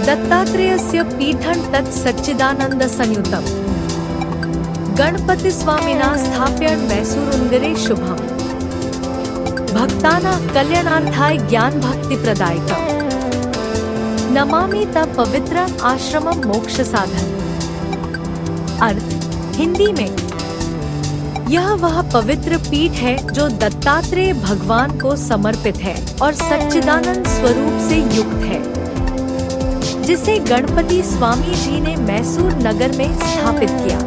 दत्तात्रेयस्य पीठं तत् सच्चिदानंद संयुतम् गणपतिस्वामिना स्थाप्य मैसूरुनगरे शुभम् भक्तानां कल्याणार्थाय ज्ञान भक्ति प्रदायकम् नमामि तत् पवित्र आश्रमं मोक्ष साधन। अर्थ हिंदी में, यह वह पवित्र पीठ है जो दत्तात्रेय भगवान को समर्पित है और सच्चिदानंद स्वरूप से युक्त है, जिसे गणपति स्वामी जी ने मैसूर नगर में स्थापित किया।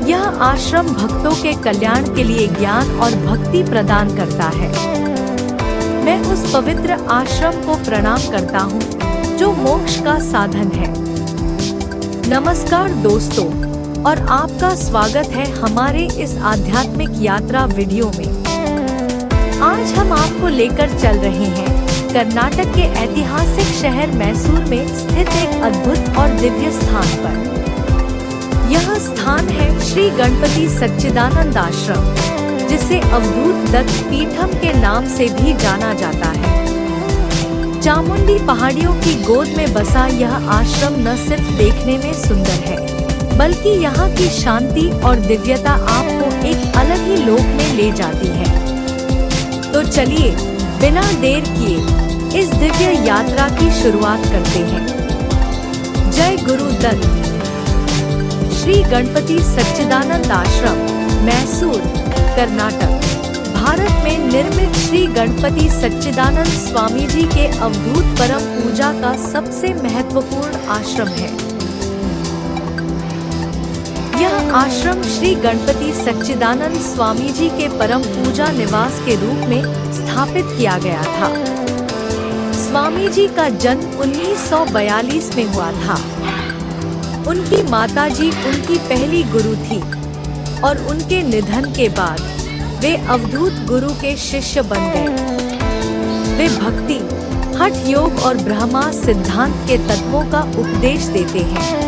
यह आश्रम भक्तों के कल्याण के लिए ज्ञान और भक्ति प्रदान करता है। मैं उस पवित्र आश्रम को प्रणाम करता हूँ जो मोक्ष का साधन है। नमस्कार दोस्तों, और आपका स्वागत है हमारे इस आध्यात्मिक यात्रा वीडियो में। आज हम आपको लेकर चल रहे हैं कर्नाटक के ऐतिहासिक शहर मैसूर में स्थित एक अद्भुत और दिव्य स्थान पर। यह स्थान है श्री गणपति सच्चिदानंद आश्रम, जिसे अवधूत दत्त पीठम के नाम से भी जाना जाता है। चामुंडी पहाड़ियों की गोद में बसा यह आश्रम न सिर्फ देखने में सुंदर है, बल्कि यहाँ की शांति और दिव्यता आपको एक अलग ही लोक में ले जाती है। तो चलिए बिना देर किए इस दिव्य यात्रा की शुरुआत करते हैं। जय गुरु दत्त। श्री गणपति सच्चिदानंद आश्रम, मैसूर, कर्नाटक, भारत में निर्मित श्री गणपति सच्चिदानंद स्वामी जी के अवधूत परम पूजा का सबसे महत्वपूर्ण आश्रम है। यह आश्रम श्री गणपति सच्चिदानंद स्वामी जी के परम पूजा निवास के रूप में स्थापित किया गया था। स्वामी जी का जन्म 1942 में हुआ था। उनकी माताजी उनकी पहली गुरु थी और उनके निधन के बाद वे अवधूत गुरु के शिष्य बन गए। वे भक्ति, हठ योग और ब्रह्मा सिद्धांत के तत्वों का उपदेश देते हैं।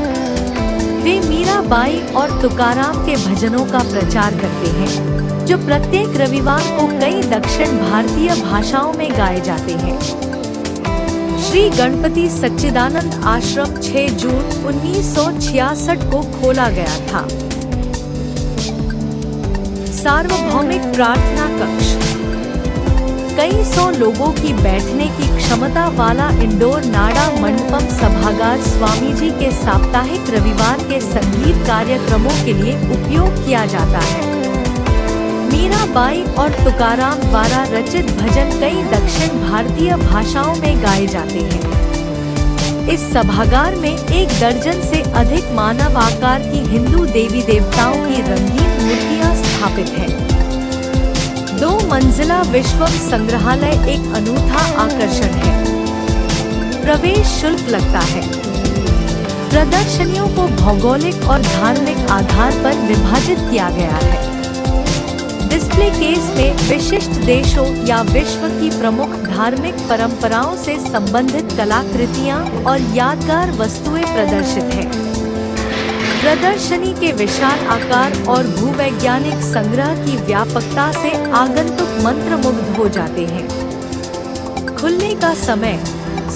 वे मीराबाई और तुकाराम के भजनों का प्रचार करते हैं, जो प्रत्येक रविवार को कई दक्षिण भारतीय भाषाओं में गाए जाते हैं। श्री गणपति सच्चिदानंद आश्रम 6 जून 1966 को खोला गया था। सार्वभौमिक प्रार्थना कक्ष, कई 100 लोगों की बैठने की क्षमता वाला इंडोर नाड़ा मंडपम सभागार स्वामी जी के साप्ताहिक रविवार के संगीत कार्यक्रमों के लिए उपयोग किया जाता है। मीराबाई और तुकाराम द्वारा रचित भजन कई दक्षिण भारतीय भाषाओं में गाए जाते हैं। इस सभागार में 1 दर्जन से अधिक मानव आकार की हिंदू देवी देवताओं की रंगीन मूर्तियां स्थापित हैं। 2 मंजिला विश्वम संग्रहालय एक अनूठा आकर्षण है। प्रवेश शुल्क लगता है। प्रदर्शनियों को भौगोलिक और धार्मिक आधार पर विभाजित किया गया है। डिस्प्ले केस में विशिष्ट देशों या विश्व की प्रमुख धार्मिक परंपराओं से संबंधित कलाकृतियां और यादगार वस्तुएं प्रदर्शित हैं। प्रदर्शनी के विशाल आकार और भूवैज्ञानिक संग्रह की व्यापकता से आगंतुक मंत्रमुग्ध हो जाते हैं। खुलने का समय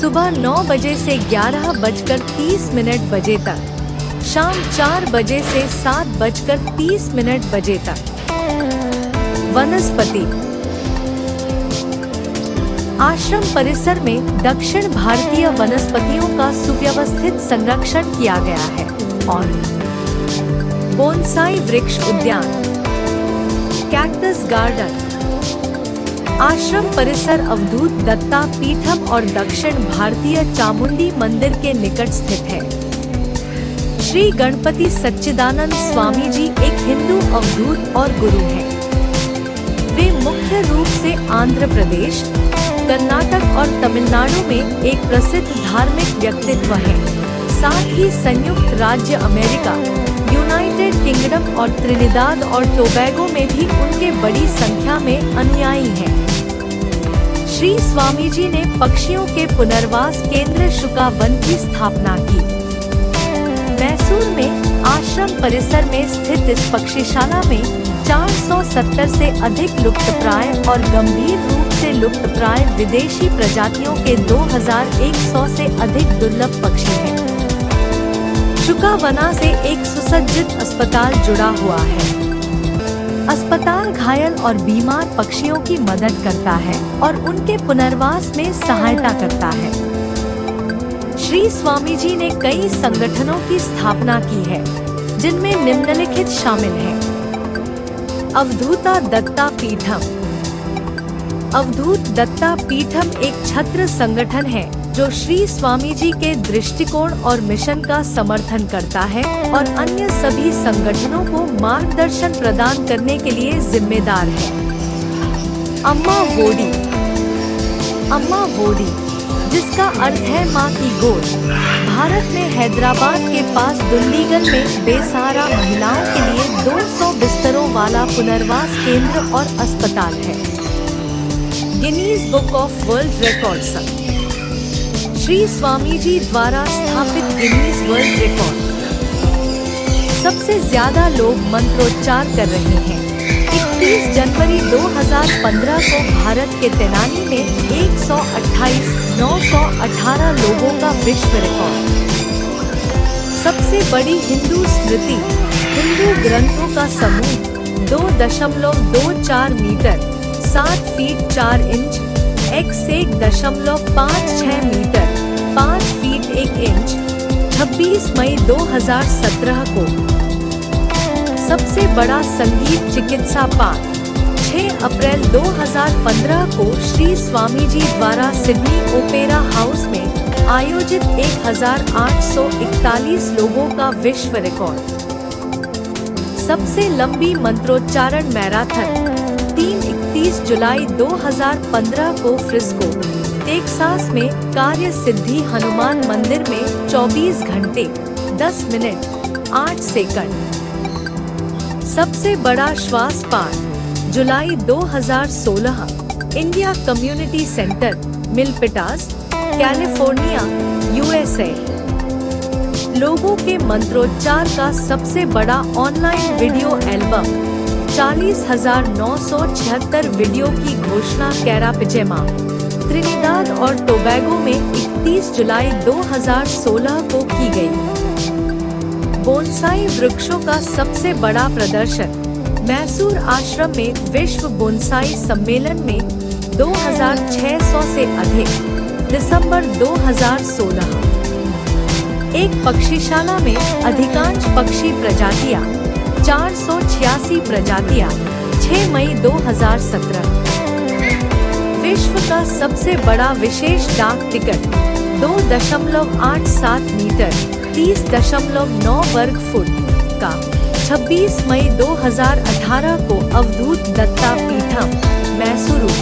सुबह 9 बजे से 11:30 बजे तक, शाम 4 बजे से 7:30 बजे तक। वनस्पति, आश्रम परिसर में दक्षिण भारतीय वनस्पतियों का सुव्यवस्थित संरक्षण किया गया है और बोनसाई वृक्ष उद्यान, कैक्टस गार्डन। आश्रम परिसर अवधूत दत्ता पीठम और दक्षिण भारतीय चामुंडी मंदिर के निकट स्थित है। श्री गणपति सच्चिदानंद स्वामी जी एक हिंदू अवधूत और गुरु हैं। वे मुख्य रूप से आंध्र प्रदेश, कर्नाटक और तमिलनाडु में एक प्रसिद्ध धार्मिक व्यक्तित्व हैं। साथ ही संयुक्त राज्य अमेरिका, यूनाइटेड किंगडम और त्रिनिदाद और टोबैगो में भी उनके बड़ी संख्या में अनुयायी हैं। श्री स्वामी जी ने पक्षियों के पुनर्वास केंद्र शुकावन की स्थापना की। मैसूर में आश्रम परिसर में स्थित इस पक्षीशाला में 470 से अधिक लुप्तप्राय और गंभीर रूप से लुप्तप्राय विदेशी प्रजातियों के 2100 से अधिक दुर्लभ पक्षी हैं। शुकावना से एक सुसज्जित अस्पताल जुड़ा हुआ है। अस्पताल घायल और बीमार पक्षियों की मदद करता है और उनके पुनर्वास में सहायता करता है। श्री स्वामी जी ने कई संगठनों की स्थापना की है, जिनमें निम्नलिखित शामिल हैं। अवधूता दत्ता पीठम। अवधूत दत्ता पीठम एक छत्र संगठन है जो श्री स्वामी जी के दृष्टिकोण और मिशन का समर्थन करता है और अन्य सभी संगठनों को मार्गदर्शन प्रदान करने के लिए जिम्मेदार है। अम्मा वोडी। अम्मा वोडी, जिसका अर्थ है माँ की गोद, भारत में हैदराबाद के पास दुंडीगल में बेसहारा महिलाओं के लिए 200 बिस्तरों वाला पुनर्वास केंद्र और अस्पताल है। Guinness book of world records. Shri Swami ji द्वारा स्थापित गिनीज वर्ल्ड रिकॉर्ड। सबसे ज्यादा लोग मंत्रोच्चार कर रहे हैं। 31 जनवरी 2015 को भारत के तेनाली में 128,918 लोगों का विश्व रिकॉर्ड। सबसे बड़ी हिंदू स्मृति। हिंदू ग्रंथों का समूह 2.24 metre 7 feet 4 inch x 1.56 metre 5 feet 1 inch 26 मई 2017 को। सबसे बड़ा संगीत चिकित्सा पाठ 6 अप्रैल 2015 को श्री स्वामी जी द्वारा सिडनी ओपेरा हाउस में आयोजित 1841 लोगों का विश्व रिकॉर्ड। सबसे लंबी मंत्रोच्चारण मैराथन 31 जुलाई 2015 को फ्रिस्को, टेक्सास में कार्य सिद्धि हनुमान मंदिर में 24 घंटे 10 मिनट 8 सेकंड। सबसे बड़ा श्वास पाठ जुलाई 2016 India community centre, Milpitas, California, USA। लोगों के मंत्रोच्चार का सबसे बड़ा ऑनलाइन वीडियो एल्बम 40,976 वीडियो की घोषणा कैरापिजेमा, त्रिनिदाद और टोबैगो में 31 जुलाई 2016 को की गई। बोनसाई वृक्षों का सबसे बड़ा प्रदर्शन मैसूर आश्रम में विश्व बोनसाई सम्मेलन में 2,600 से अधिक, दिसंबर 2016। एक पक्षीशाला में अधिकांश पक्षी प्रजातियां 486 प्रजातियां 6 मई 2017। विश्व का सबसे बड़ा विशेष डाक टिकट 2.87 मीटर 30.9 वर्ग फुट का 26 मई 2018 को अवधूत दत्ता पीठम, मैसूरू,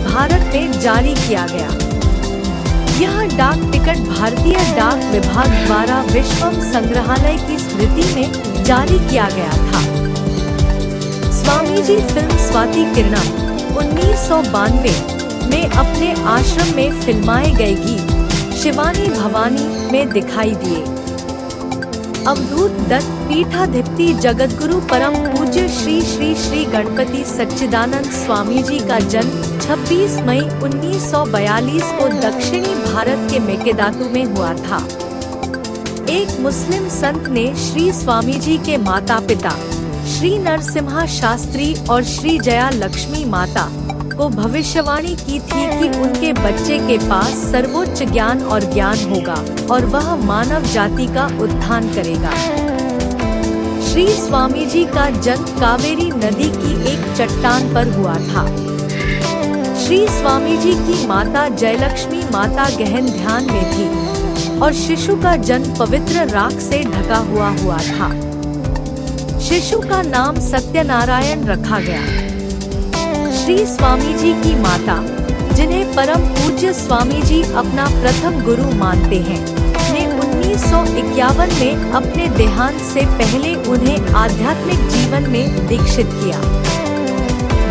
भारत में जारी किया गया। यह डाक टिकट भारतीय डाक विभाग द्वारा विश्वम संग्रहालय की स्मृति में जारी किया गया था। स्वामी जी फिल्म स्वाति किरणम 1992 में अपने आश्रम में फिल्माए गए गीत शिवानी भवानी में दिखाई दिए। अवधूत दत्त पीठाधिपति जगतगुरु परम पूज्य श्री श्री श्री गणपति सच्चिदानंद स्वामी जी का जन्म 26 मई 1942 को दक्षिणी भारत के मेकेदातु में हुआ था। एक मुस्लिम संत ने श्री स्वामी जी के माता पिता श्री नरसिम्हा शास्त्री और श्री जया लक्ष्मी माता को भविष्यवाणी की थी कि उनके बच्चे के पास सर्वोच्च ज्ञान और ज्ञान होगा और वह मानव जाति का उत्थान करेगा। श्री स्वामी जी का जन्म कावेरी नदी की एक चट्टान पर हुआ था। श्री स्वामी जी की माता जयलक्ष्मी माता गहन ध्यान में थी और शिशु का जन्म पवित्र राख से ढका हुआ था। शिशु का नाम सत्यनारायण रखा गया। श्री स्वामी जी की माता, जिन्हें परम पूज्य स्वामी जी अपना प्रथम गुरु मानते हैं, ने 1951 में अपने देहांत से पहले उन्हें आध्यात्मिक जीवन में दीक्षित किया।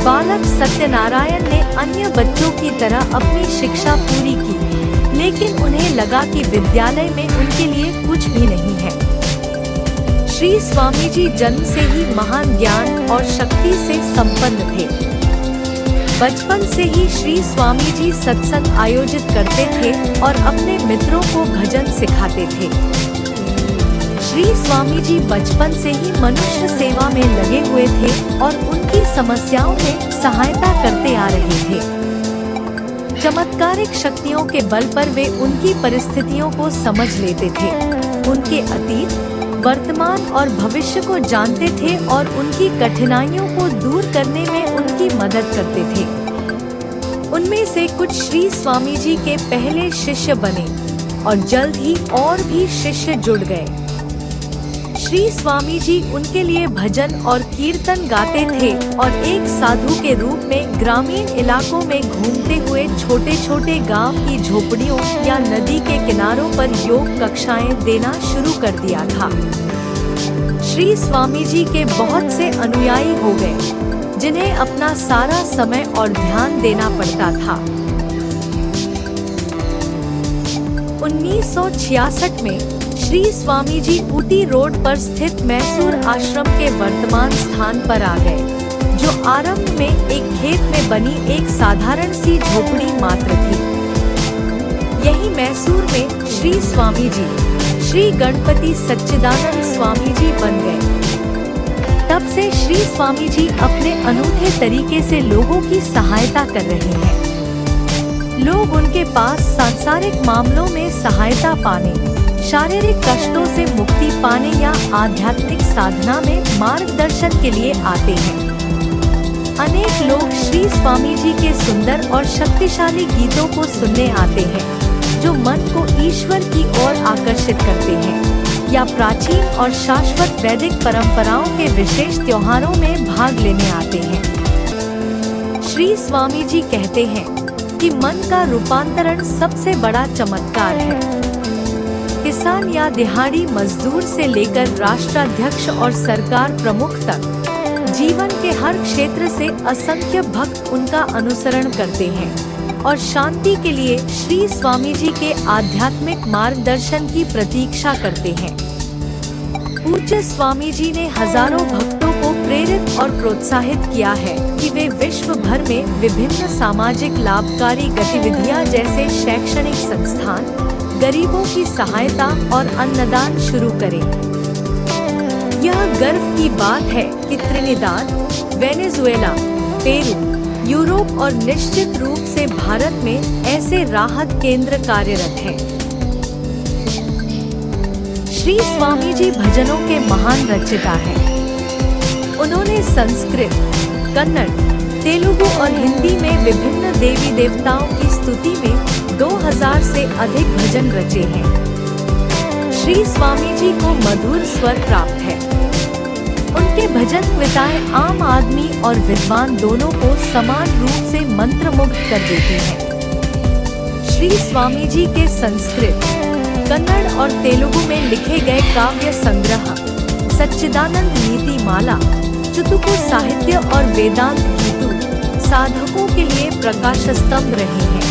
बालक सत्यनारायण ने अन्य बच्चों की तरह अपनी शिक्षा पूरी की, लेकिन उन्हें लगा कि विद्यालय में उनके लिए कुछ भी नहीं है। श्री स्वामी जी जन्म से ही महान ज्ञान और शक्ति से संपन्न थे। बचपन से ही श्री स्वामी जी सत्संग आयोजित करते थे और अपने मित्रों को भजन सिखाते थे। श्री स्वामी जी बचपन से ही मनुष्य सेवा में लगे हुए थे और उनकी समस्याओं में सहायता करते आ रहे थे। चमत्कारिक शक्तियों के बल पर वे उनकी परिस्थितियों को समझ लेते थे, उनके अतीत, वर्तमान और भविष्य को जानते थे और उनकी कठिनाइयों को दूर करने में उनकी मदद करते थे। उनमें से कुछ श्री स्वामी जी के पहले शिष्य बने और जल्द ही और भी शिष्य जुड़ गए। श्री स्वामी जी उनके लिए भजन और कीर्तन गाते थे और एक साधु के रूप में ग्रामीण इलाकों में घूमते हुए छोटे छोटे गांव की झोपड़ियों या नदी के किनारों पर योग कक्षाएं देना शुरू कर दिया था। श्री स्वामी जी के बहुत से अनुयायी हो गए, जिन्हें अपना सारा समय और ध्यान देना पड़ता था। 1966 में श्री स्वामी जी ऊटी रोड पर स्थित मैसूर आश्रम के वर्तमान स्थान पर आ गए, जो आरंभ में एक खेत में बनी एक साधारण सी झोपड़ी मात्र थी। यही मैसूर में श्री स्वामी जी श्री गणपति सच्चिदानंद स्वामी जी बन गए। तब से श्री स्वामी जी अपने अनूठे तरीके से लोगों की सहायता कर रहे हैं। लोग उनके पास सांसारिक मामलों में सहायता पाने, शारीरिक कष्टों से मुक्ति पाने या आध्यात्मिक साधना में मार्गदर्शन के लिए आते हैं। अनेक लोग श्री स्वामी जी के सुंदर और शक्तिशाली गीतों को सुनने आते हैं, जो मन को ईश्वर की ओर आकर्षित करते हैं, या प्राचीन और शाश्वत वैदिक परंपराओं के विशेष त्योहारों में भाग लेने आते हैं। श्री स्वामी जी कहते हैं कि मन का रूपांतरण सबसे बड़ा चमत्कार है। किसान या दिहाड़ी मजदूर से लेकर राष्ट्राध्यक्ष और सरकार प्रमुख तक जीवन के हर क्षेत्र से असंख्य भक्त उनका अनुसरण करते हैं और शांति के लिए श्री स्वामी जी के आध्यात्मिक मार्गदर्शन की प्रतीक्षा करते हैं। पूज्य स्वामी जी ने हजारों भक्तों को प्रेरित और प्रोत्साहित किया है कि वे विश्व भर में विभिन्न सामाजिक लाभकारी गतिविधियां जैसे शैक्षणिक संस्थान, गरीबों की सहायता और अन्नदान शुरू करें। यह गर्व की बात है कि त्रिनिदाद, वेनेजुएला, पेरू, यूरोप और निश्चित रूप से भारत में ऐसे राहत केंद्र कार्यरत हैं। श्री स्वामी जी भजनों के महान रचयिता हैं। उन्होंने संस्कृत, कन्नड़, तेलुगु और हिंदी में विभिन्न देवी देवताओं की स्तुति में 2000 से अधिक भजन रचे हैं। श्री स्वामी जी को मधुर स्वर प्राप्त है। उनके भजन कविताएं आम आदमी और विद्वान दोनों को समान रूप से मंत्रमुग्ध कर देती हैं। श्री स्वामी जी के संस्कृत, कन्नड़ और तेलुगु में लिखे गए काव्य संग्रह सच्चिदानंद नीति माला, चुटुकु साहित्य और वेदांत गीतु साधकों के लिए प्रकाश स्तंभ रहे हैं।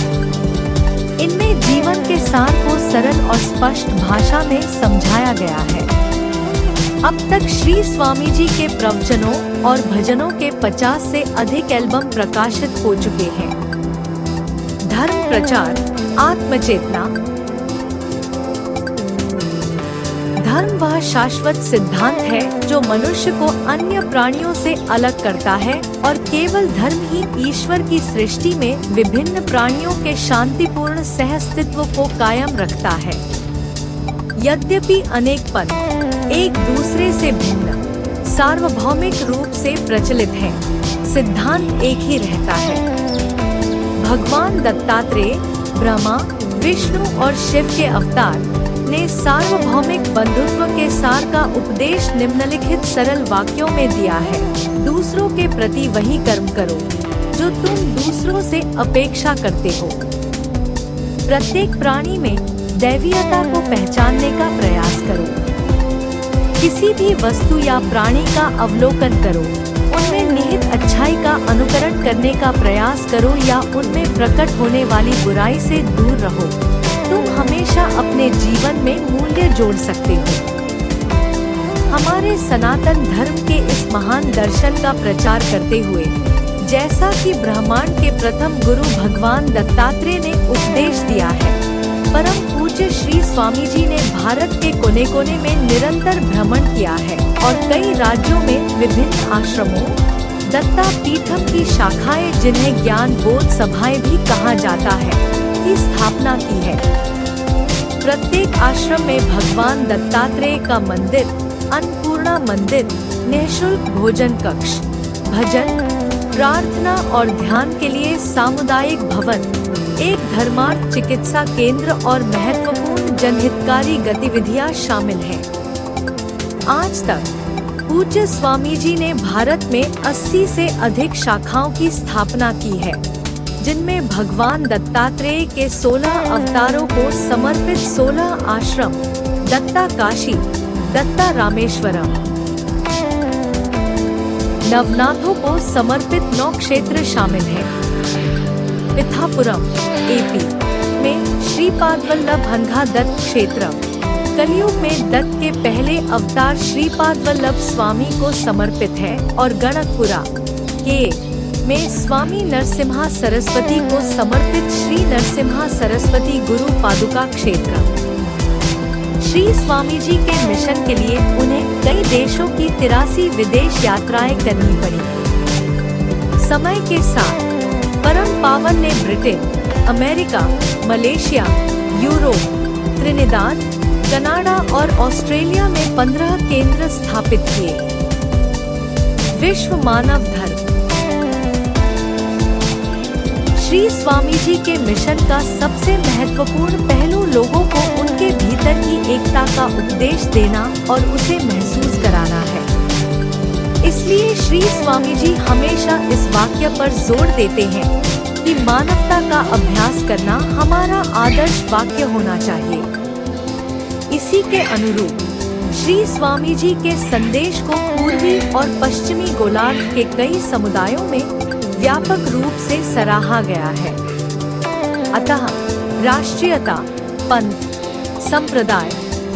इनमें जीवन के सार को सरल और स्पष्ट भाषा में समझाया गया है। अब तक श्री स्वामी जी के प्रवचनों और भजनों के 50 से अधिक एल्बम प्रकाशित हो चुके हैं। धर्म प्रचार, आत्मचेतना। धर्म वह शाश्वत सिद्धांत है जो मनुष्य को अन्य प्राणियों से अलग करता है और केवल धर्म ही ईश्वर की सृष्टि में विभिन्न प्राणियों के शांतिपूर्ण सहअस्तित्व को कायम रखता है। यद्यपि अनेक पंथ एक दूसरे से भिन्न, सार्वभौमिक रूप से प्रचलित हैं, सिद्धांत एक ही रहता है। भगवान दत्तात्रेय, ब्रह्मा, विष्णु और शिव के अवतार ने सार्वभौमिक बंधुत्व के सार का उपदेश निम्नलिखित सरल वाक्यों में दिया है। दूसरों के प्रति वही कर्म करो जो तुम दूसरों से अपेक्षा करते हो। प्रत्येक प्राणी में दैवीयता को पहचानने का प्रयास करो। किसी भी वस्तु या प्राणी का अवलोकन करो, उनमें निहित अच्छाई का अनुकरण करने का प्रयास करो या उनमें प्रकट होने वाली बुराई से दूर रहो। तुम हमेशा अपने जीवन में मूल्य जोड़ सकते हो। हमारे सनातन धर्म के इस महान दर्शन का प्रचार करते हुए, जैसा कि ब्रह्मांड के प्रथम गुरु भगवान दत्तात्रेय ने उपदेश दिया है, परम पूज्य श्री स्वामी जी ने भारत के कोने कोने में निरंतर भ्रमण किया है और कई राज्यों में विभिन्न आश्रमों, दत्ता पीठम की शाखाएं, जिन्हें ज्ञान बोध सभाएं भी कहा जाता है, की स्थापना की है। प्रत्येक आश्रम में भगवान दत्तात्रेय का मंदिर, अन्नपूर्णा मंदिर, निःशुल्क भोजन कक्ष, भजन, प्रार्थना और ध्यान के लिए सामुदायिक भवन, एक धर्मार्थ चिकित्सा केंद्र और महत्वपूर्ण जनहितकारी गतिविधियां शामिल हैं। आज तक पूज्य स्वामी जी ने भारत में 80 से अधिक शाखाओं की स्थापना की है, जिनमें भगवान दत्तात्रेय के 16 अवतारों को समर्पित 16 आश्रम, दत्ता काशी, दत्ता रामेश्वरम, नवनाथों को समर्पित 9 क्षेत्र शामिल हैं। पिथापुरम एपी में श्रीपादवल्लभ हंगा दत्त क्षेत्र, कलयुग में दत्त के पहले अवतार श्रीपादवल्लभ स्वामी को समर्पित है, और गणकपुरा के में स्वामी नरसिम्हा सरस्वती को समर्पित श्री नरसिम्हा सरस्वती गुरु पादुका क्षेत्र। श्री स्वामी जी के मिशन के लिए उन्हें कई देशों की 83 विदेश यात्राएं करनी पड़ी। समय के साथ परम पावन ने Britain, America, Malaysia, Europe, Trinidad, Canada और ऑस्ट्रेलिया में 15 केंद्र स्थापित किए। विश्व मानव धर्म। श्री स्वामी जी के मिशन का सबसे महत्वपूर्ण पहलू लोगों को उनके भीतर की एकता का उपदेश देना और उसे महसूस कराना है। इसलिए श्री स्वामी जी हमेशा इस वाक्य पर जोर देते हैं कि मानवता का अभ्यास करना हमारा आदर्श वाक्य होना चाहिए। इसी के अनुरूप श्री स्वामी जी के संदेश को पूर्वी और पश्चिमी गोलार्ध के कई समुदायों में व्यापक रूप से सराहा गया है। अतः राष्ट्रीयता, पंथ, संप्रदाय,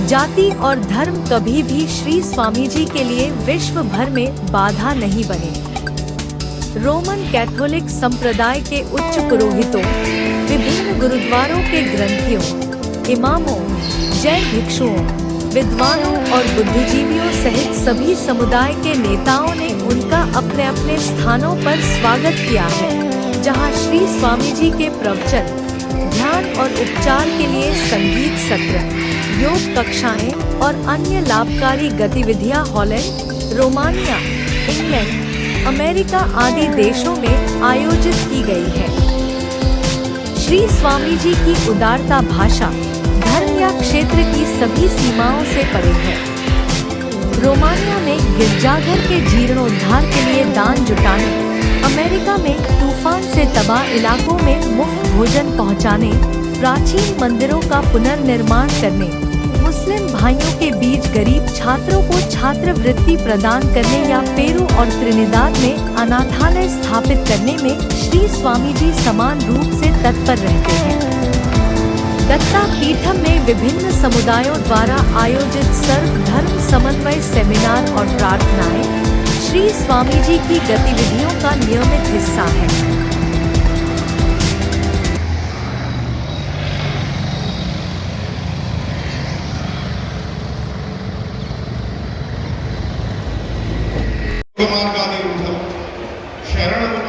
जाति और धर्म कभी भी श्री स्वामी जी के लिए विश्व भर में बाधा नहीं बने। रोमन कैथोलिक संप्रदाय के उच्च पुरोहितों, विभिन्न गुरुद्वारों के ग्रंथियों, इमामों, जैन भिक्षुओं, विद्वानों और बुद्धिजीवियों सहित सभी समुदाय के नेताओं ने उनका अपने अपने स्थानों पर स्वागत किया है, जहां श्री स्वामी जी के प्रवचन, ध्यान और उपचार के लिए संगीत सत्र, योग कक्षाएं और अन्य लाभकारी गतिविधियां हॉलैंड, रोमानिया, इंग्लैंड, अमेरिका आदि देशों में आयोजित की गई है। श्री स्वामी जी की उदारता भाषा, धर्म या क्षेत्र की सभी सीमाओं से परे है। रोमानिया में गिरजाघर के जीर्णोद्धार के लिए दान जुटाने, अमेरिका में तूफान से तबाह इलाकों में मुफ्त भोजन पहुंचाने, प्राचीन मंदिरों का पुनर्निर्माण करने, मुस्लिम भाइयों के बीच गरीब छात्रों को छात्रवृत्ति प्रदान करने या पेरू और त्रिनिदाद में अनाथालय स्थापित करने में श्री स्वामी जी समान रूप से तत्पर रहते हैं। दत्ता पीठम में विभिन्न समुदायों द्वारा आयोजित सर्व धर्म समन्वय सेमिनार और प्रार्थनाएं श्री स्वामी जी की गतिविधियों का नियमित हिस्सा है। शरण